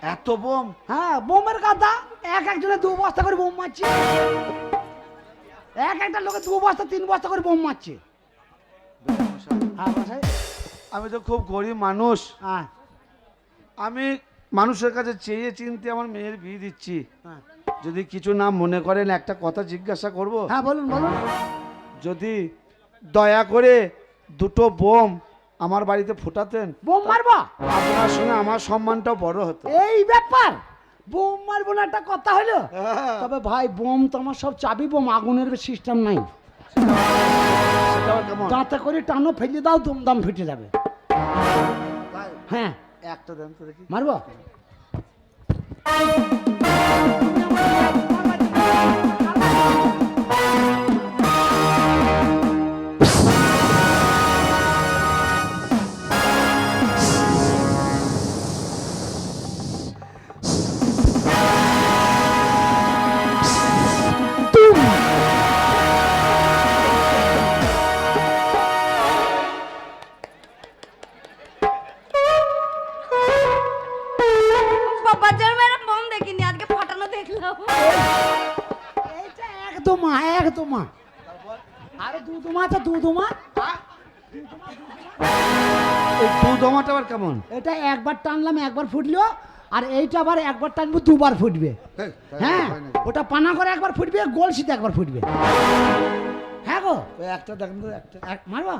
এত বোম? হ্যাঁ বোমের কথা, একজনে 2 বস্তা করে বোম মারছে, একটা লোকে 2 বস্তা 3 বস্তা করে বোম মারছে। হ্যাঁ মশাই। আমি তো খুব গরিব মানুষ, হ্যাঁ আমি মানুষের কাছে চেয়ে চিনতে আমার মেয়ের বিয়ে দিচ্ছি। হ্যাঁ যদি কিছু না মনে করেন একটা কথা জিজ্ঞাসা করব। হ্যাঁ বলুন বলুন। যদি দয়া করে 2টো বোম আমার বাড়িতে ফোটাতেন, বোম মারবা? আপনার সঙ্গে আমার সম্মানটাও বড় হতো। এই ব্যাপার, বোম মারবো না একটা কথা হলো। তবে ভাই বোম তো আমার সব চাবি বোম, আগুনের সিস্টেম নাই। সেটা আবার কেমন? দাঁতে করে টানো ফেলে দাও, দুমদাম ফেটে যাবে। হ্যাঁ একটা দেন তো দেখি। মারবো? বাজার মেরা বম দেখিনি, আজকে ফাটানো দেখলাম। এইটা একদমা একদমা। আরে দুদুমা তো দুদুমা। এই দুধমাটা আবার কেমন? এটা একবার টানলাম একবার ফুটলো, আর এইটা আবার একবার টানবো 2 বার ফুটবে। হ্যাঁ ওটা পানা করে একবার ফুটবে, গোলসিতে একবার ফুটবে। হ্যাঁ গো ওই একটা দেখেন তো, একটা মারবা?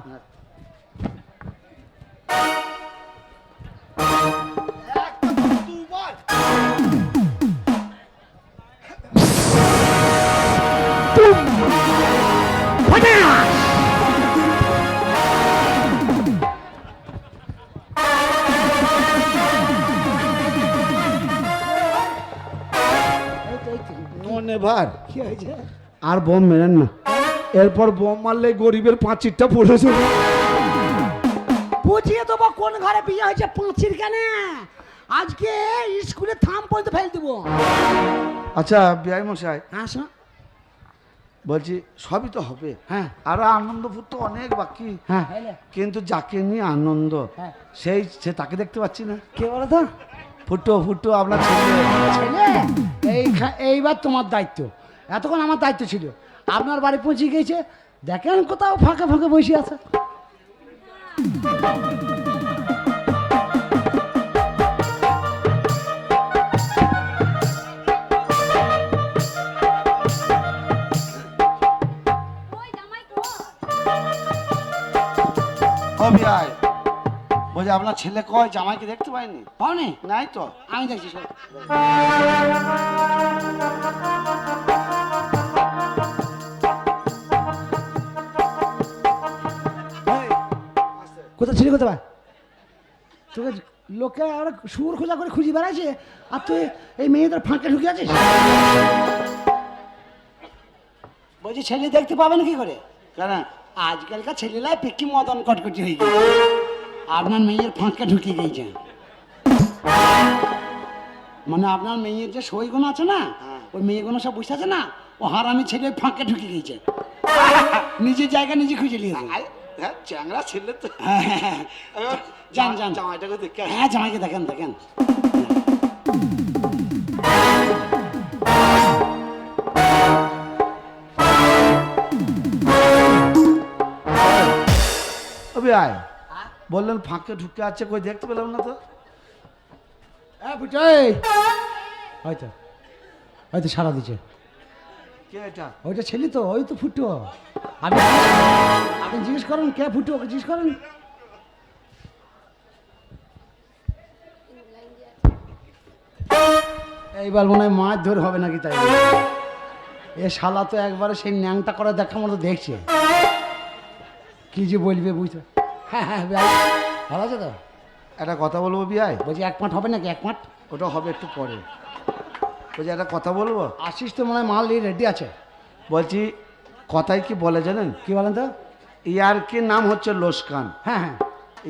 ভার কি হয়েছে? আর বোম মেরেন না, এরপর বোম মারলে গরিবের পাঁচিরটা পড়ে যাবে। বুঝিয়ে দেবো কোন ঘরে বিয়ে হয়েছে, পাঁচির কেন আজকে স্কুলে থাম পর্যন্ত ফেল দেবো। আচ্ছা বিআই মশাই, হ্যাঁ শোন, বলছি সবই তো হবে, হ্যাঁ আরো আনন্দ ফুর্ত অনেক বাকি, হ্যাঁ কিন্তু যাকে নিয়ে আনন্দ হ্যাঁ। সে তাকে দেখতে পাচ্ছি না। কে বলো তো? ফুটো ফুটো আপনার ছেলে। ছেলে এইবার তোমার দায়িত্ব, এতক্ষণ আমার দায়িত্ব ছিল। আপনার বাড়ি পৌঁছে গিয়েছে, দেখেন কোথাও ফাঁকে ফাঁকে বসে আছে। ওই জামাই কো? ও বিআই, বলছি আপনার ছেলে কয়, জামাইকে দেখতে পাইনি? পাওনি? নাই তো। আমি দেখছি সব। কোথা ছিলি কোথা? তোকে লোকে আর সুর খোঁজা করে খুঁজে বেড়াইছে, আর তুই এই মেয়েদের ফাঁকে ঢুকে আছিস। বলছি ছেলে দেখতে পাবেন কি করে? কেন? আজকালকার ছেলেরা পেকি মদন কটকটি হয়ে গেছে, আপনার মেয়ের ফাঁকে ঢুকে গেছে। মানে আপনার মেয়ের যে সইগুণ আছে না, ওই মেয়েগুলো সব বুঝতে আছে না, ও হারামি ছেলে ফাঁকে ঢুকে গেছে, নিজের জায়গা নিজে খুঁজে নিয়েছে। হ্যাঁ চ্যাংরা ছেলে তো। যান যান, জামাইটাকে দেখে হ্যাঁ জামাইকে দেখেন দেখেন। বিআই বললেন ফাঁকে ঢুকে আছে, কই দেখতে পেলাম না তো। হয়তো হয়তো সারা দিচ্ছে। কে এটা? ওইটা ছেলে তো, ওই তো ফুটো। আপনি আপনি জিজ্ঞেস করেন কে ফুটো, ওকে জিজ্ঞেস করেন। এইবার মনে হয় মাছ ধর হবে নাকি, তাই এ শালা তো একবারে সেই ন্যাংটা করে দেখা মতো দেখছে, কি যে বলবে বুঝতে। হ্যাঁ হ্যাঁ ভালো আছে তো? একটা কথা বলবো বিআই। বলছি 1 মাঠ হবে নাকি? 1 মাঠ ওটা হবে একটু পরে। বলছি একটা কথা বলবো। আসিস তো, মনে হয় মাল রেডি আছে। বলছি কথায় কি বলে জানেন? কি বলেন তো? ইয়ারকির নাম হচ্ছে লোসকান। হ্যাঁ হ্যাঁ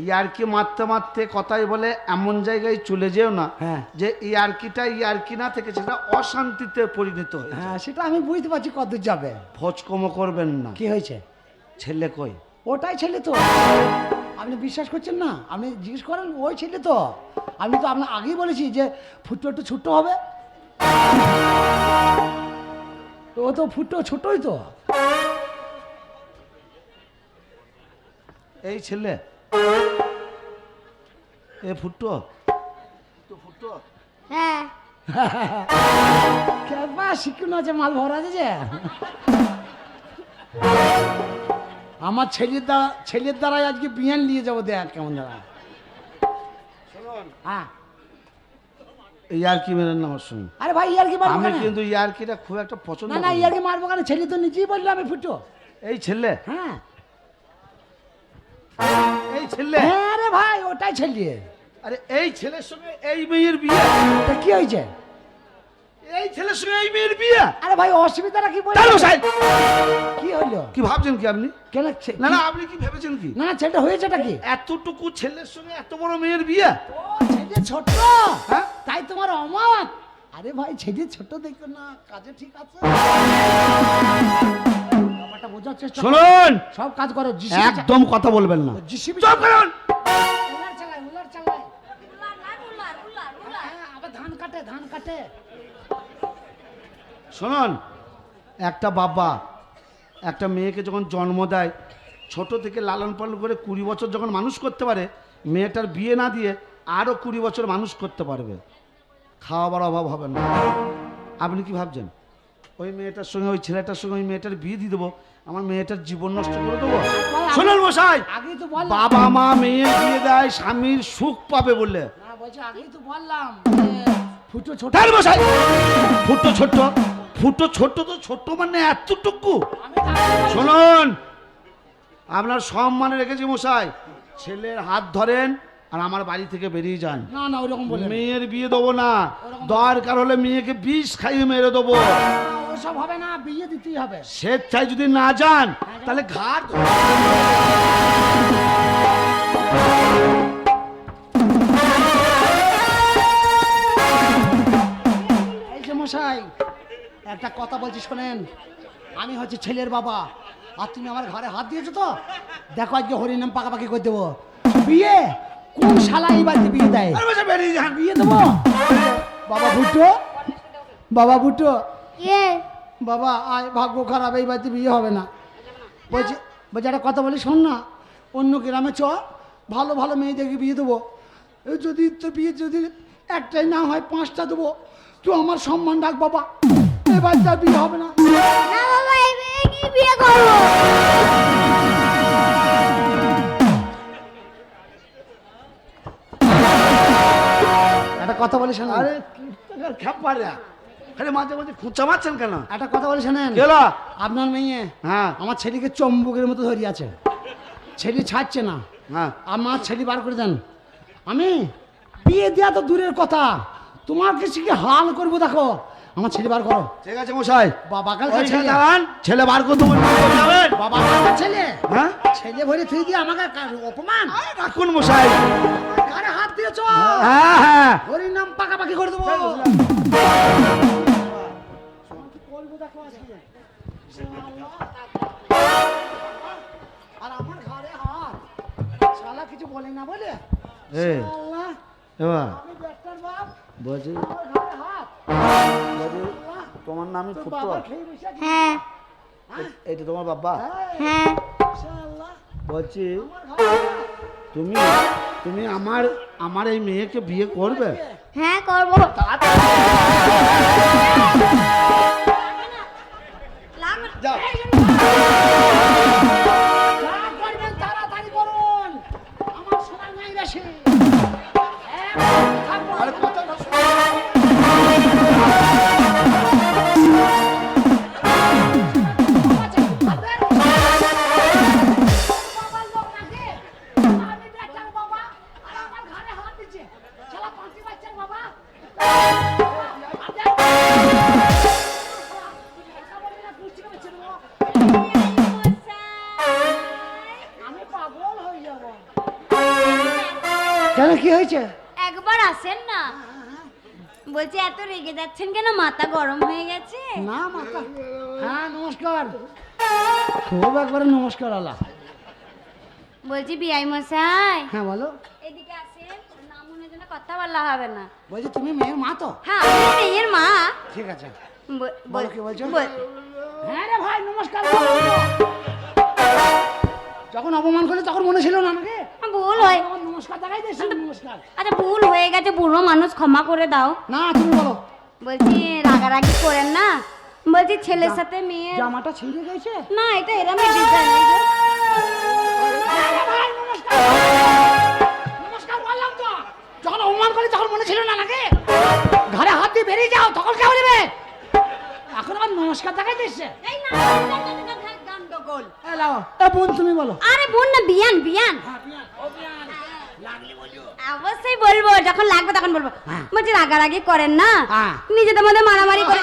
ইয়ারকি মারতে মারতে কথাই বলে এমন জায়গায় চলে যেও না হ্যাঁ। যে ইয়ারকিটা ইয়ারকি না থেকে সেটা অশান্তিতে পরিণত হয়েছে। হ্যাঁ সেটা আমি বুঝতে পারছি কত যাবে। ফচকমো করবেন না। কি হয়েছে? ছেলে কই? ওটাই ছেলে তো, আপনি বিশ্বাস করছেন না? আপনি জিজ্ঞেস করেন, ওই ছেলে তো। আমি তো আপনার আগেই বলেছি যে ফুটো একটু ছোট্ট হবে। তো ও তো ফুটো ছোটই তো। এই ছেলে এ ফুটো তো ফুটো হ্যাঁ কেবা শিখুন আছে, মাল ভরা আছে যে। আমার ছেলের দ্বারাই আজকে বিয়ান নিয়ে যাবো, দেখ কেমন দাঁড়া। হ্যাঁ ইয়ারকি মেরেন না আমার সঙ্গে। আরে ভাই ইয়ার কি মারবো আমি কেন? কিন্তু ইয়ারকিটা খুব একটা পছন্দ না না করি ইয়ার কি মারবো কেন? ছেলে তো নিজেই বললো আমি ফুটো। এই ছেলে হ্যাঁ এই ছেলে হ্যাঁ রে ভাই ওটাই ছেলে। আরে এই ছেলের সঙ্গে এই মেয়ের বিয়ে, তা কি হয়েছে? এই ছেলের সঙ্গে এই মেয়ের বিয়ে। আরে ভাই অসুবিধাটা কি বল? চলো সাহেব, কি হলো? কি ভাবছেন কি আপনি? কেন না না আপনি কি ভেবেছেন কি? না না ছেলেটা হয়েছেটা কি? এতটুকু ছেলের সঙ্গে এত বড় মেয়ের বিয়ে? ও ছেলে ছোট, হ্যাঁ তাই তোমার অমত। আরে ভাই ছেলে ছোট দেখো না, কাজে ঠিক আছে। ব্যাপারটা বোঝার চেষ্টা করো। শুনুন, সব কাজ করো। একদম কথা বলবেন না। চুপ করুন। উলার চালায় উলার চালায়। উলার না, উলার, উলার, উলার। হ্যাঁ, আবার ধান কাটে ধান কাটে। শুনুন, একটা বাবা একটা মেয়েকে যখন জন্ম দেয়, ছোট থেকে লালন পালন করে 20 বছর যখন মানুষ করতে পারে, মেয়েটার বিয়ে না দিয়ে আরও 20 বছর মানুষ করতে পারবে, খাওয়াবার অভাব হবে না। আপনি কি ভাবছেন ওই মেয়েটার সঙ্গে ওই ছেলেটার সঙ্গে ওই মেয়েটার বিয়ে দিয়ে দেবো, আমার মেয়েটার জীবন নষ্ট করে দেবো? শুনুন মশাই, আগেই তো বললাম। বাবা মা মেয়ে বিয়ে দেয় স্বামীর সুখ পাবে বলে। না বলছি আগেই তো বললাম ফুটো ছোট। তার মশাই ফুটো ছোট্ট, ফুটো ছোট্ট তো ছোট্ট মানে এতটুকু। আমি তো আগেই বলছি। শুনুন, আপনার সম্মানে রেখেছি মশাই, ছেলের হাত ধরেন আর আমার বাড়ি থেকে বেরিয়ে যান। না না ওরকম বলে মেয়ের বিয়ে দেবো না, দরকার হলে মেয়েকে বিষ খাইয়ে মেরে দেবো। ওসব হবে না, বিয়ে দিতেই হবে। স্বেচ্ছায় যদি না যান তাহলে ঘাট। এই যে মশাই একটা কথা বলছি শোনেন, আমি হচ্ছে ছেলের বাবা আর তুমি আমার ঘরে হাত দিয়েছো তো, দেখো আজকে হরিনাম পাকাপাকি করে দেবো। বিয়ে কোন শালা এই বাড়িতে বিয়ে দেয়? আর মশাই বেরিয়ে যান। বিয়ে দেবো। বাবা ভুট্টো, বাবা ভুট্টো, কে? বাবা আয়, ভাগ্য খারাপ, এই বাড়িতে বিয়ে হবে না। বলছি বলছি একটা কথা বলি শোন না, অন্য গ্রামে চ, ভালো ভালো মেয়ে দেখে বিয়ে দেবো। এই যদি তো বিয়ে যদি একটাই না হয় 5টা দেবো, তুই আমার সম্মান রাখ বাবা, এই বাড়িতে আর বিয়ে হবে না। না বাবা, এই মেয়ে কি বিয়ে করবো? একটা কথা বলি শোনেন, আরে খেপারে খালি মাঝে মাঝে খুঁচা মারছেন কেন? একটা কথা বলি শোনেন, গেল। আপনার মেয়ে হ্যাঁ আমার ছেলেকে চম্বুকের মতো ধরিয়ে আছে, ছেলে ছাড়ছে না। হ্যাঁ আমার ছেলে বার করে দেন। আমি বিয়ে দেওয়া তো দূরের কথা, তোমার কিছু কি হাল করবো দেখো। আমার ছেলে বার করো। ঠিক আছে মশাই, বাবা কাল ওইখানে ছেলে, দাঁড়ান, ছেলে বার করতে যাবেন। বাবা কালকে ছেলে, হ্যাঁ ছেলে ভরে তুই দিয়ে আমাকে অপমান, রাখুন মশাই। কারে হাত দিয়েছো? হ্যাঁ হ্যাঁ হরির নাম পাকাপাকি করে দেবো। আর আমার ঘরে হাত, শালা কিছু বলে না বলে। এই শালা, এবার আমি ব্যাটার বাপ, বলছি আমার ঘরে হাত। শালা, তোমার নামই তোর ফুটো, বাবা খেয়ে বসে আছে। হ্যাঁ এটা তোমার বাবা? হ্যাঁ শালা, বলছি আমার ঘরে হাত। তুমি তুমি আমার আমার এই মেয়েকে বিয়ে করবে? হ্যাঁ করবো। যাও। যা করবেন তাড়াতাড়ি করুন, আমার সময় নাই বেশি। থাকবো। আরে কথাটা শোনো। বাবার লোক নাকি? আমি বেটার বাবা, আর আমার ঘরে হাত দিচ্ছে। শালা পাঁচি বাচ্চার বাবা। আমি পাগল হয়ে যাব। কেন কি হয়েছে? একবার আসেন না। বলছি এত রেগে যাচ্ছেন কেন? মাথা গরম হয়ে গেছে? না মাতা, হ্যাঁ নমস্কার, খুব একবারে নমস্কার আলা। বলছি বিআই মশাই, হ্যাঁ বলো। এদিকে আসেন, নাম মনে যেন কথা বলা হবে না। বলছি তুমি মেয়ের মা তো? হ্যাঁ আমি মেয়ের মা। ঠিক আছে, ব- বলো বল- কি বলছো? বল- হ্যাঁ রে ভাই, নমস্কার। যখন অপমান করলে তখন মনে ছিল না নাকি? ভুল হয়। আমার নমস্কার দেখাই দিয়েছি, নমস্কার। আচ্ছা ভুল হয়ে গেছে, বুড়ো মানুষ, ক্ষমা করে দাও। না তুমি বলো। বলছি রাগারাগি করেন না। বলছি ছেলের সাথে মেয়ে। জামাটা ছিঁড়ে গেছে। না এটা এরমই ডিজাইন। নমস্কার বললাম তো, যখন অপমান করলে তখন মনে ছিল না নাকি? ঘরে হাত দিয়ে বেরিয়ে যাও, তখন কে বলবে? এখন আমার নমস্কার দেখাই দিচ্ছে। গন্ডগোল। বোন তুমি বলো। আরে বোন না, বিয়ান বিয়ান। অবশ্যই বলবো, যখন লাগবে তখন বলবো। হ্যাঁ। বলছি রাগারাগি করেন না, হ্যাঁ। নিজেদের মধ্যে মারামারি করে।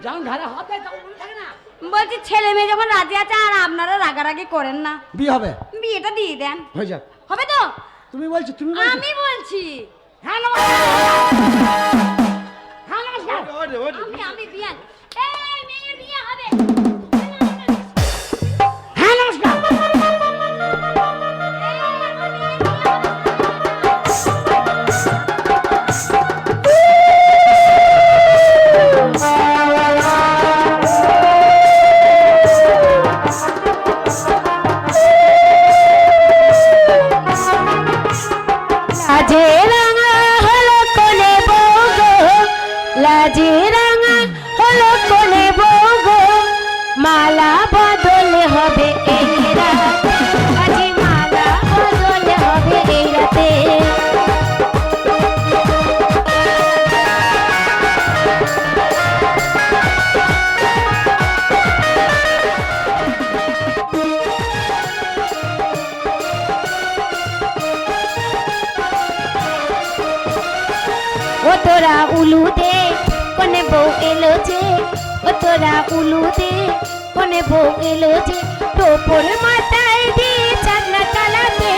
যখন ঘরে হাত দেয় তখন মনে থাকে না? বলছি ছেলে মেয়ে যখন রাজি আছে আর আপনারা রাগারাগি করেন না, বিয়ে হবে, বিয়েটা দিয়ে দেন। হয়ে যাক। হবে তো? তুমি বলছো, তুমি বলছো। আমি বলছি। হ্যাঁ নমস্কার। হ্যাঁ নমস্কার। আমি বিয়ান। এই মেয়ের বিয়ে হবে। হ্যাঁ নমস্কার। লাজে রাঙা হলো কোনে বউ গো, লাজে রাঙা হলো কোনে বউ গো, মালা বদল হবে এই রাতে, আজি মালা বদল হবে এই রাতে। ও তোরা উলু দে কোনে বউ এলো যে, ও তোরা উলু দে কোনে বউ এলো যে, টোপর মাথায় দিয়ে চাঁদনা তলাতে,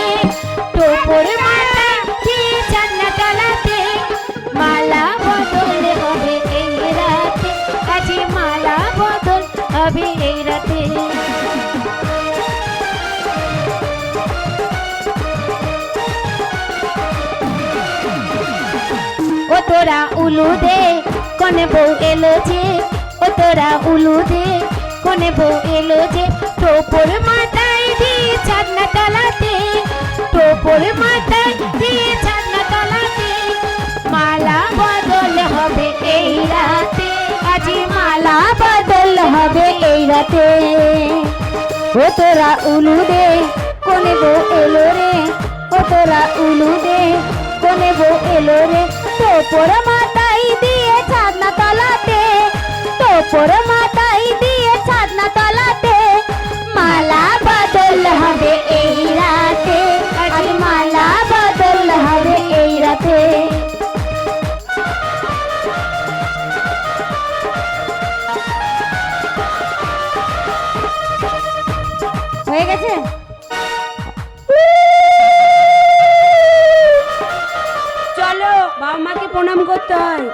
টোপর মাথায় দিয়ে চাঁদনা তলাতে, মালা বদল হবে এই রাতে, আজি মালা বদল হবে এই রাতে। ও তোরা উলু দে কোনে বউ এলো যে, ও তোরা উলু দে কোনে বউ এলো যে, টোপর মাথায় দিয়ে চাঁদনা তলাতে, টোপর মাথায় দিয়ে চাঁদনা তলাতে, মালা বদল হবে এই রাতে, আজি মালা বদল হবে এই রাতে। ও তোরা উলু দে কোনে বউ এলো রে, ও তোরা উলু দে কোনে বউ এলো রে, টোপর মাথায় দিয়ে চাঁদনা তলাতে, টোপর মাথায় দিয়ে চাঁদনা তলাতে, মালা বদল হবে এই রাতে, আজ মালা বদল হবে এই রাতে। হয়ে গেছে? চলো বাবা মাকে প্রণাম করতে হয়।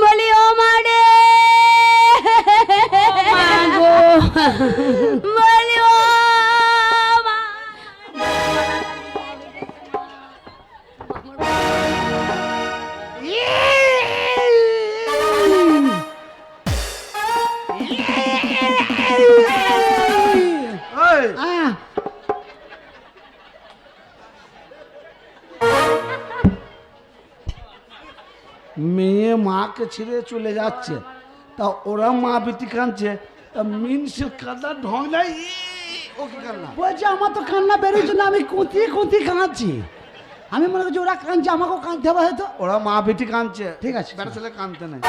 বলি ও মারে বলি ও মা। মেয়ে মাকে ছেড়ে চলে যাচ্ছে, তা ওরা মা বেটি কাঁদছে, তা মিনসের কাঁদা ঢং নাই। ও কি কান্না? বলছে আমার তো কান্না বেরোচ্ছে না, আমি কুঁতিয়ে কুঁতিয়ে কাঁদছি। আমি মনে করছি ওরা কাঁদছে, আমাকেও কাঁদতে হবে হয়তো। ওরা মা বেটি কাঁদছে, ঠিক আছে, বেটা ছেলে কাঁদতে নাই।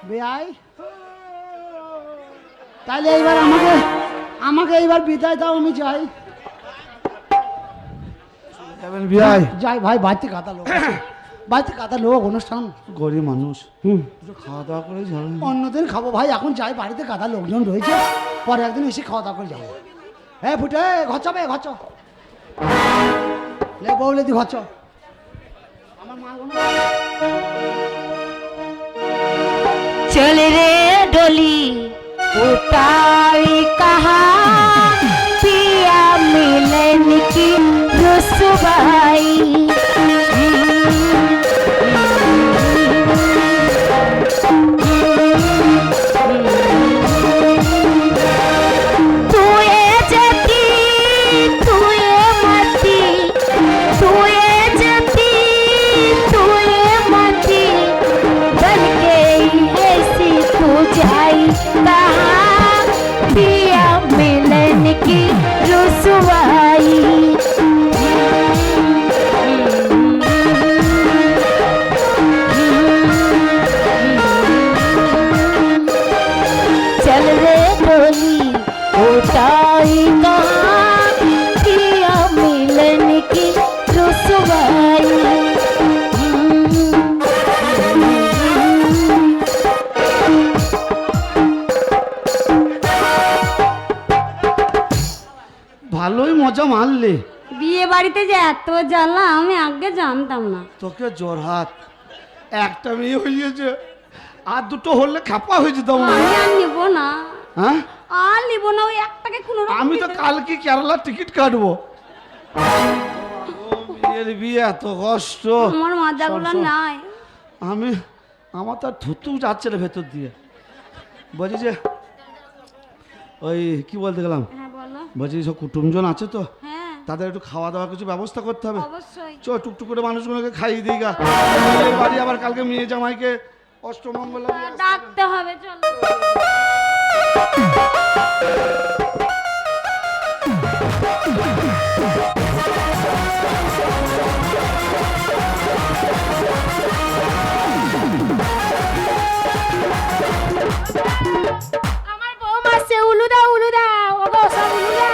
বেয়াই, তাহলে এইবার আমাকে আমাকে এইবার বিদায় দাও, আমি যাই। যাবেন বিয়াই? যাই ভাই, বাড়িতে কাদা লোক আছে। বাড়িতে কাদা লোক, অনুষ্ঠান, গরিব মানুষ, একটু খাওয়া দাওয়া করে যাবেন। অন্যদিন খাবো ভাই, এখন যাই, বাড়িতে কাদা লোকজন রয়েছে, পরে একদিন এসে খাওয়া দাওয়া করে যাবো। হ্যাঁ ফুটে ঘচ বে ঘচ, লে বউলে দি ঘচ। আমার মা चल रे डोली उताई कहा पिया मिलन की रुसवाई। तुए जती तुए मती, तुए जती तुए मती, बन के ऐसी तू जाई कहाँ पिया मिलन की रुसवाई। चल रे डोली उठाई कहाँ पिया मिलन की रुसवाई। ভালোই মজা মারলে। বিয়ে বাড়িতে যে এত জ্বালা আমি আগে জানতাম না। তোকে জোরহাত, একটা মেয়ে হয়ে গেছে, আর দুটো হলে খাপা হয়ে যেত। আমি আর নিব না, হ্যাঁ, আর নিব না, ওই একটাকে কোনো আমি তো কালকে কেরালার টিকিট কাটবো। বিয়ের বিয়ে এত কষ্ট, আমার মাজাগুলো শোন, শোন। নাই। আমি আমার তো আর থুতু যাচ্ছে না ভেতর দিয়ে। বলছি যে ওই কি বলতে গেলাম, হ্যাঁ বলো। বলছি সব কুটুমজন আছে তো, হ্যাঁ তাদের একটু খাওয়া দাওয়ার কিছু ব্যবস্থা করতে হবে। অবশ্যই। চ টুকটুক করে মানুষগুলোকে খাইয়ে দিই গা। বিয়ের বাড়ি আবার কালকে মেয়ে জামাইকে অষ্টমঙ্গলা দিয়ে আসতে হবে। ডাকতে হবে, চলো। আমার বৌমা সে উলুদা উলুদা, ও গো সব উলুদা।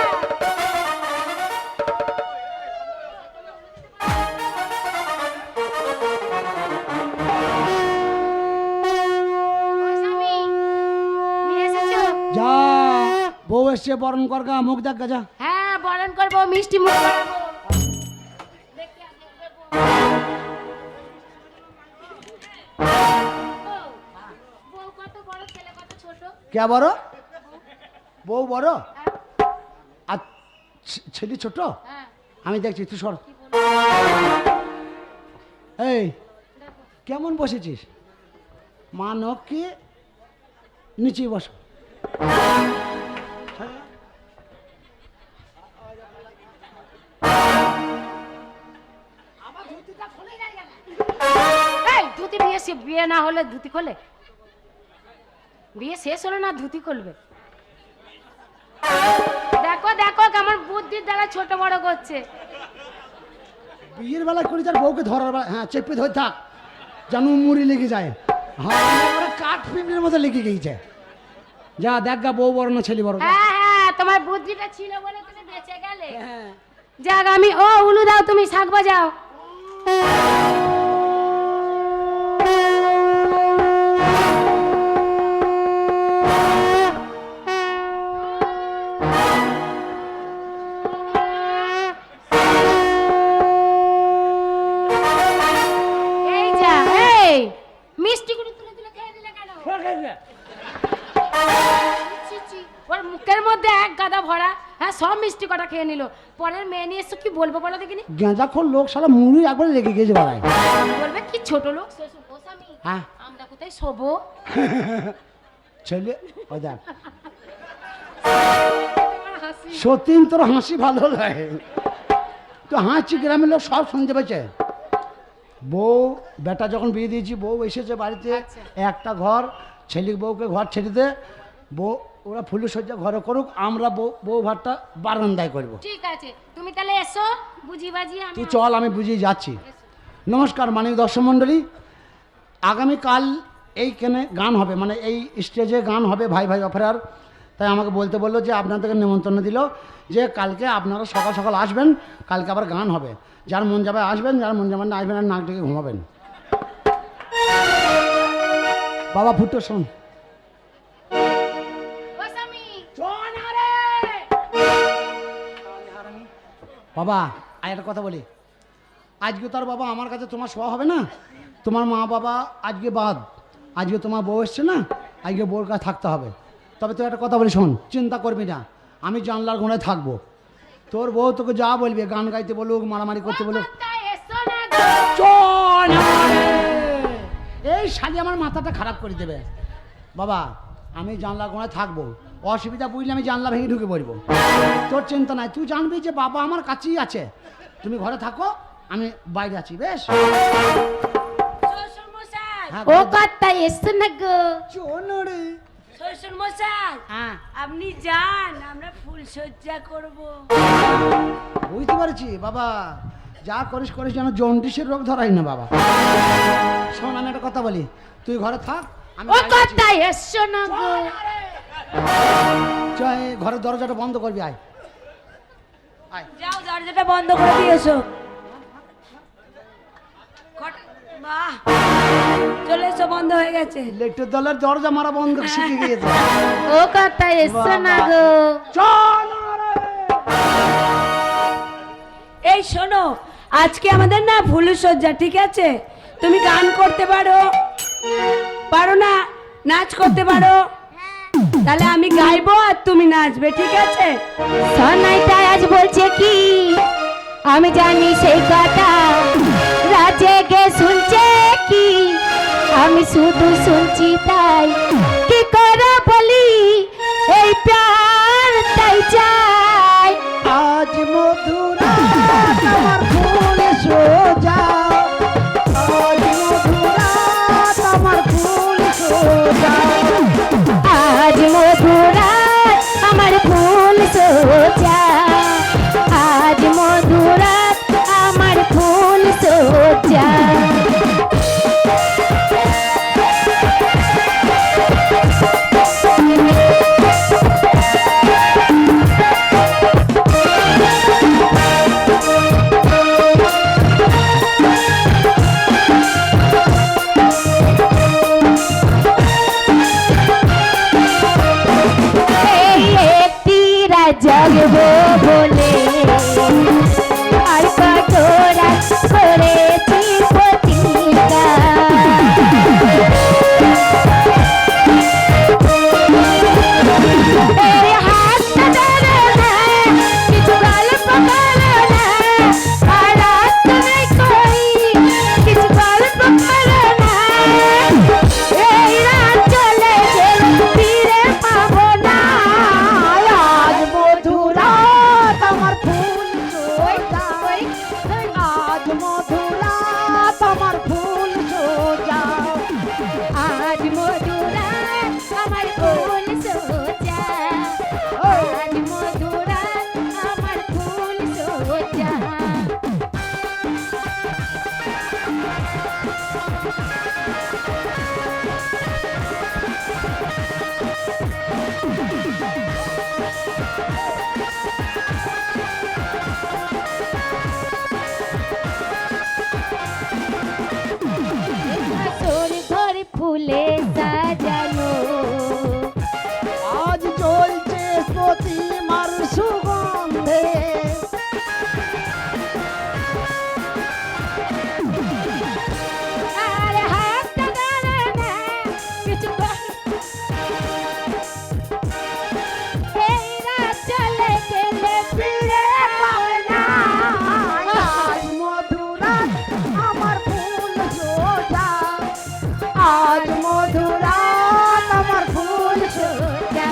যা, বউ এসছে, বরণ কর গা, মুখ দেখ গা, যা। হ্যাঁ বরণ করবো, মিষ্টি মুখ করাবো। বউ কত বড়, ছেলে কত ছোট। কে বড়? বউ বড় আর ছেলে ছোট? হ্যাঁ আমি দেখছি, তুই সর। এই কেমন বসেছিস? মা নখকে নিচে বসো। এই ধুতি বিয়ে না হলে ধুতি খোলে? বিয়ে শেষ হলে না ধুতি খুলবে? দেখো দেখো কেমন বুদ্ধির দ্বারা ছোট বড় করছে। বিয়ের বেলা করি তার বউকে ধরার বেলা, হ্যাঁ চেপে ধরে থাক যেন মুড়ি লেগে যায়। হ্যাঁ এবারে কাঠ পিঁপড়ের মতো লেগে গিয়েছে। যা দেখ গা, বউ বড় না ছেলে বড়? হ্যাঁ হ্যাঁ, তোমার বুদ্ধিটা ছিল বলে তুমি বেঁচে গেলে। হ্যাঁ যাক আমি ও উলু দাও, তুমি শাক বাজাও। এই যা, এই মিষ্টিগুলো তুলে তুলে খেয়ে দিলে কেন? ছি, ছি, ওর মুখের মধ্যে এক গাদা ভরা, হ্যাঁ সব মিষ্টি কটা খেয়ে নিল। পরের মেয়ে নিয়ে এসে কি বলবো বলো দেখিনি? গেঁজাখোর লোক সারা মুড়ি একবারে লেগে গিয়েছে বাড়ায়। বলবে কি ছোট লোক শ্বশুর। ও স্বামী, হ্যাঁ আমরা কোথায় শোবো? ছেলে ও দেখ সতীন, তোর হাসি ভালো লাগে তো। হাসি গ্রামের লোক সব শুনতে পেয়েছে। বউ বেটা যখন বিয়ে দিয়েছি, বউ এসেছে বাড়িতে, একটা ঘর, ছেলে বউকে ঘর ছেড়ে দে, বউ ওরা ফুল সজ্জা ঘরে করুক, আমরা বউ ভাতটা বারান্দায় করবো। ঠিক আছে, তুমি তাহলে এসো বুঝি বাজি। তুই চল, আমি বুঝিয়ে যাচ্ছি। নমস্কার মাননীয় দর্শক মণ্ডলী, আগামীকাল এইখানে গান হবে, মানে এই স্টেজে গান হবে ভাই ভাই অফারার। তাই আমাকে বলতে বললো যে আপনাদেরকে নেমন্তন্ন দিল যে কালকে আপনারা সকাল সকাল আসবেন, কালকে আবার গান হবে। যার মন যাবে আসবেন, যার মন যাবে না আসবেন, আর নাক ডেকে ঘুমাবেন। বাবা ফুটো শোন। বাবা আর একটা কথা বলি, আজকে তার বাবা আমার কাছে তোমার শোয়া হবে না। তোমার মা বাবা আজকে বাদ, আজকে তোমার বউ এসছে না, আজকে বউর কাছে থাকতে হবে। তবে তুই একটা কথা বলি শোন, চিন্তা করবি না, আমি জানলার কোণে থাকবো। তোর বউ তোকে যা বলবে, গান গাইতে বলুক, মারামারি করতে বলুক, এই শালি আমার মাথাটা খারাপ করে দেবে। বাবা আমি জানলার কোণে থাকবো, অসুবিধা বুঝলে আমি জানলা ভেঙে ঢুকে পড়বো। তোর চিন্তা নাই, তুই জানবি যে বাবা আমার কাছেই আছে। তুমি ঘরে থাকো, আমি বাইরে আছি। বেশ হ্যাঁ, ও কথা এসো না গো। চলো রে। শ্বশুর মশাই, হ্যাঁ আপনি যান, আমরা ফুল সজ্জা করব। বুঝতে পারছি বাবা, যা করিস করিস যেন জন্ডিসের রোগ ধরাই না বাবা। শোন আমি একটা কথা বলি, তুই ঘরে থাক, আমি ও বাইরে আছি। কথা এসো না গো। চল ঘরের দরজাটা বন্ধ করবি, আয় আয়। যাও দরজাটা বন্ধ করে দিয়েছো। বাহ, চলে এসো, বন্ধ হয়ে গেছে। ইলেকট্রিক দলের দরজা মারা বন্ধ শিখে গিয়েছে। ও কথা এসো না গো। চল রে। এই শোনো, আজকে আমাদের না ফুল সজ্জা, ঠিক আছে? তুমি গান করতে পারো? পারো না? নাচ করতে পারো? তাহলে আমি গাইবো আর তুমি নাচবে, ঠিক আছে? সনাইটা আজ বলছে কি, আমি জানি সেই কথা, রাজে গে শুনছে কি, আমি শুধু শুনছি তাই। কি করে বলি এই প্যার তাই চাই। আজ মধুরা আমার ফুল সোজা, আজ মধুরা আমার ফুল সোজা, আজ মধুরাত আমার ফুল সোজা, আজ মধুরাত আমার ফুল সোজা। এই একটি জাগবো বলে আর কত রাত করেছি প্রতিজ্ঞা। এই হাতটা ধরো না, কিছু গল্প করো না, আর রাত নেই কই, কিছু ফুলে সাজানো। আজ চলছে প্রতিমার সুগন্ধে, আর হাতটা দাঁড়া না, কিছু এই রাত চলে গেলে ফিরে পাবে না। আজ মধুরাত আমার ফুল সোজা, আজ মধুরাত আমার ফুল সোজা।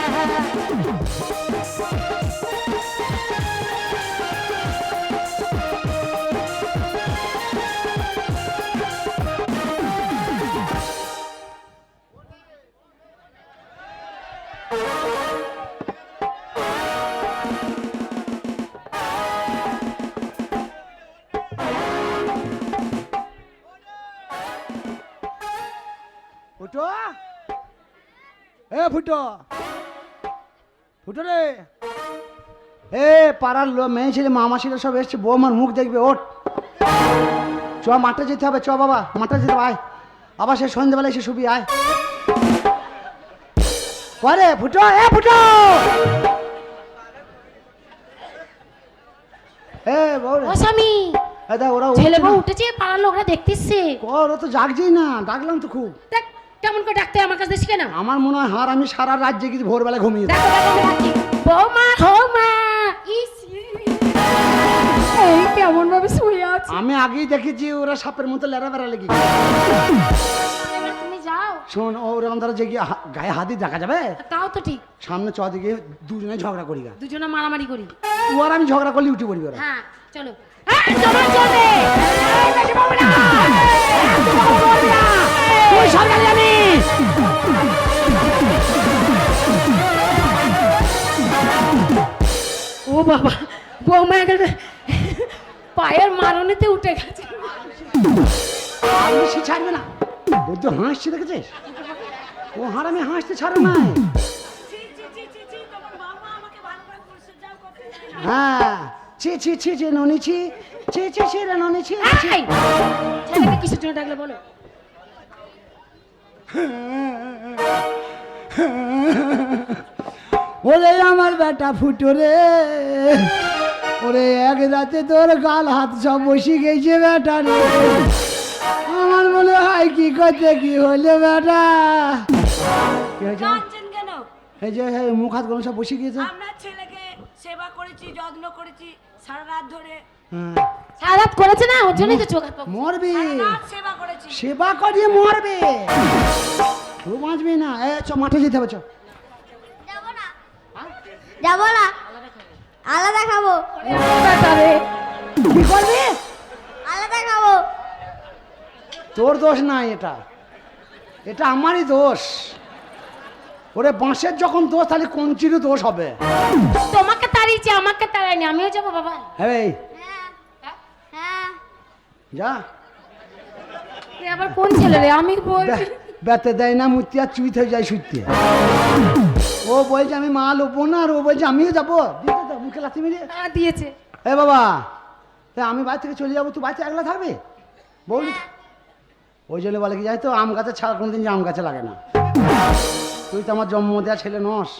ফুটো, এ ফুটো, ফুটো রে, এ পাড়ার মেয়ে ছেলে মামা ছেলে সব এসছে, বৌমার মুখ দেখবে, ওঠ। চ মাঠে যেতে হবে, চ বাবা মাঠে যেতে হবে, আয়। আবার সে সন্ধ্যেবেলা এসে শুবি, আয়। পরে ফুটো, এ ফুটো, এ বউ রে, ও স্বামী, এ দেখ ওরা ছেলে উঠছে বউ না। উঠেছে, পাড়ার লোকরা দেখতেছে। ওরা তো জাগছেই না, ডাকলাম তো খুব। দেখ কেমন করে ডাকতে হয় আমার কাছে শিখে না। আমার মনে হয় হার আমি সারা রাত জেগে ভোরবেলা ঘুমিয়ে যাই। দেখো দেখো আমি ডাকি, বৌমা বৌমা। ইস, এই কেমন ভাবে শুয়ে আছে। আমি আগেই দেখেছি ওরা সাপের মতো লেরা বেড়া লেগে। এবার তুমি যাও। শোন ওরকম ধরো জেগে গায়ে হাতি দেখা যাবে, তাও তো ঠিক, সামনে চ দিকে দুজনে ঝগড়া করি গা। দুজনে মারামারি করি। ও আর আমি ঝগড়া করলে উঠে পড়বি ওরা। হ্যাঁ চলো। হ্যাঁ চলো চলে। এই বেশি বলবো না। তুই সরকারি জানি ও বাবা, বৌমা একেবারে পায়ের মারনেতে উঠে গেছে। আর বেশি ছাড়বে না। বৈদ্য হাসছে দেখেছিস, ও হার আমি হাসতে ছাড়ে নাই। হ্যাঁ ছি ছি ছি ছি ননিছি, ছি ছি ছি রে ননিছি। এই, ছেলেকে কিসের জন্য ডাকলে বলো। ওরে আমার বেটা ফুটো রে, ওরে এক রাতে তোর গাল হাত সব বসে গেছে বেটা রে। আমার মনে হয় কি করতে কি হইলে বেটা। কি হয়েছে? কাঁদছেন কেন? এই যে মুখ হাত গরম সব বসে গিয়েছে। আপনার ছেলেকে সেবা করেছি, যত্ন করেছি সারা রাত ধরে। হ্যাঁ, সারা রাত করেছে না, ওর জন্যই তো চোখ হাত পা। মরবি, রাত সেবা করেছি। সেবা করিয়ে মরবে, তুই বাঁচবি না। এ চ মাঠে যেতে হবে, চ। যাবো না, আলাদা খাবো, কি করবি? আলাদা খাবো। তোর দোষ নাই, এটা এটা আমারই দোষ। ওরে বাঁশের যখন দোষ তাহলে কঞ্চিরও দোষ হবে। তোমাকে তাড়িয়েছে, আমাকে তাড়ায়নি, আমিও যাবো বাবা। হ্যাঁ হ্যাঁ হ্যাঁ, যা। এ আবার কোন ছেলে রে? আমি বলছি বেতে দেয় না মুতি আর চুইতে হয়ে যায় শুইতে। ও বলছে আমি মা লোবো না, আর ও বলছে আমিও যাবো। দিতে দাও, মুখে লাথি মেরে। দিয়েছে। এ বাবা, আমি বাড়ি থেকে চলে যাবো, তুই বাড়িতে একলা থাকবে বলি। ওই জন্য বলে কি যাই তো, আম গাছে ছাড়া কোনোদিন যে আম গাছে লাগে না। তুই তো আমার জন্ম দেওয়া ছেলে নস।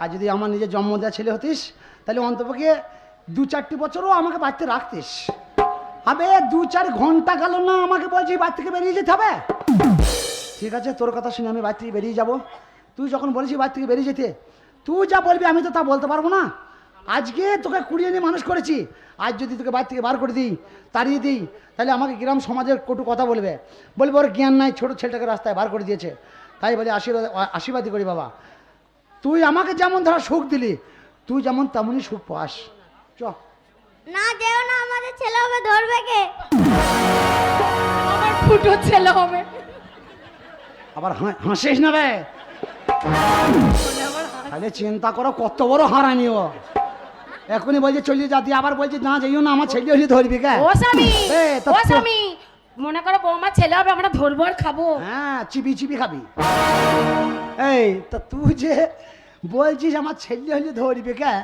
আর যদি আমার নিজের জন্ম দেওয়া ছেলে হতিস তাহলে অন্তপক্ষে 2-4 বছরও আমাকে বাড়িতে রাখতিস। আবে 2-4 ঘন্টা গেল না, আমাকে বলছি বাড়ি থেকে বেরিয়ে যেতে হবে। ঠিক আছে, তোর কথা শুনে আমি বাড়ি থেকে বেরিয়ে যাব। তুই যখন বলেছি বাড়ি থেকে বেরিয়ে যেতে, তুই যা বলবি আমি তো তা বলতে পারবো না। আজকে তোকে কুড়িয়ে নিয়ে মানুষ করেছি, আজ যদি তোকে বাড়ি থেকে বার করে দিই, তাড়িয়ে দিই, তাহলে আমাকে গ্রাম সমাজের কটু কথা বলবে, বলবে ওর জ্ঞান নাই, ছোটো ছেলেটাকে রাস্তায় বার করে দিয়েছে। তাই বলে আশীর্বাদই করি বাবা, তুই আমাকে যেমন ধরা সুখ দিলি, তুই যেমন তেমনই সুখ পাস। চ। না যেও না, আমাদের ছেলে হবে, ধরবে কে? আমার ফুটো ছেলে হবে। আবার হাসিস না রে, তাহলে চিন্তা করো কত বড় হারানি ও। এখনই বলছে চলে যা, দিয়ে আবার বলছে না যাইও না, আমার ছেলে হলে ধরবি কে? ও স্বামী, এ, তা ও তো- স্বামী, মনে করো বৌমার ছেলে হবে, আমরা ধরবো আর খাবো। হ্যাঁ, চিবি চিবি খাবি। এই তা তুই যে বলছিস আমার ছেলে হলে ধরবি কে,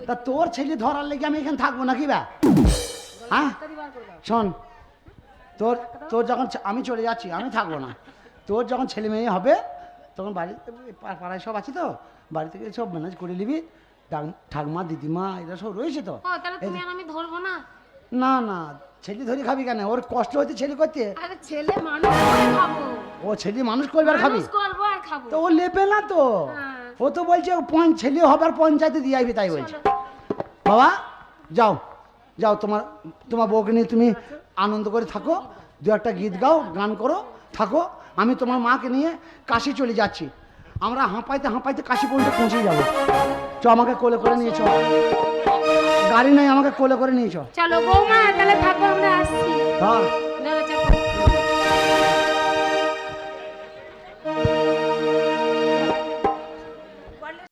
তা তোর ছেলে ধরার লেগে আমি এখানে থাকবো নাকি বা? হ্যাঁ শোন, তোর তোর যখন আমি চলে যাচ্ছি, আমি থাকবো না। তোর যখন ছেলে মেয়ে হবে তখন বাড়ি পাড়ায় সব আছে তো, বাড়ি থেকে সব ম্যানেজ করে নিবি। ঠাকমা দিদিমা এরা সব রয়েছে তো। ও তাহলে তুমি আর আমি ধরবো না? না না, ছেলে ধরে খাবি কেন? ওর কষ্ট হচ্ছে ছেলে করতে। আরে ছেলে মানুষ করে খাবো, ও ছেলে মানুষ করবে আর খাবি? মানুষ করবো আর খাবো। তো ও লেবে না তো। হ্যাঁ। ও তো বলছে ছেলে হবার পঞ্চায়েতে দিয়ে আইবি, তাই বলছে। বাবা যাও যাও, তোমার বউকে নিয়ে তুমি আনন্দ করে থাকো, দু একটা গীত গাও, গান করো, থাকো। আমি তোমার মাকে নিয়ে কাশি চলে যাচ্ছি। আমরা হাঁপাইতে হাঁপাইতে কাশি পর্যন্ত পৌঁছে যাবো। চ, আমাকে কোলে করে নিয়ে চ। গাড়ি নাই, আমাকে কোলে করে নিয়ে চ। চলো বৌমা, তাহলে থাকো, আমরা আসছি। ধর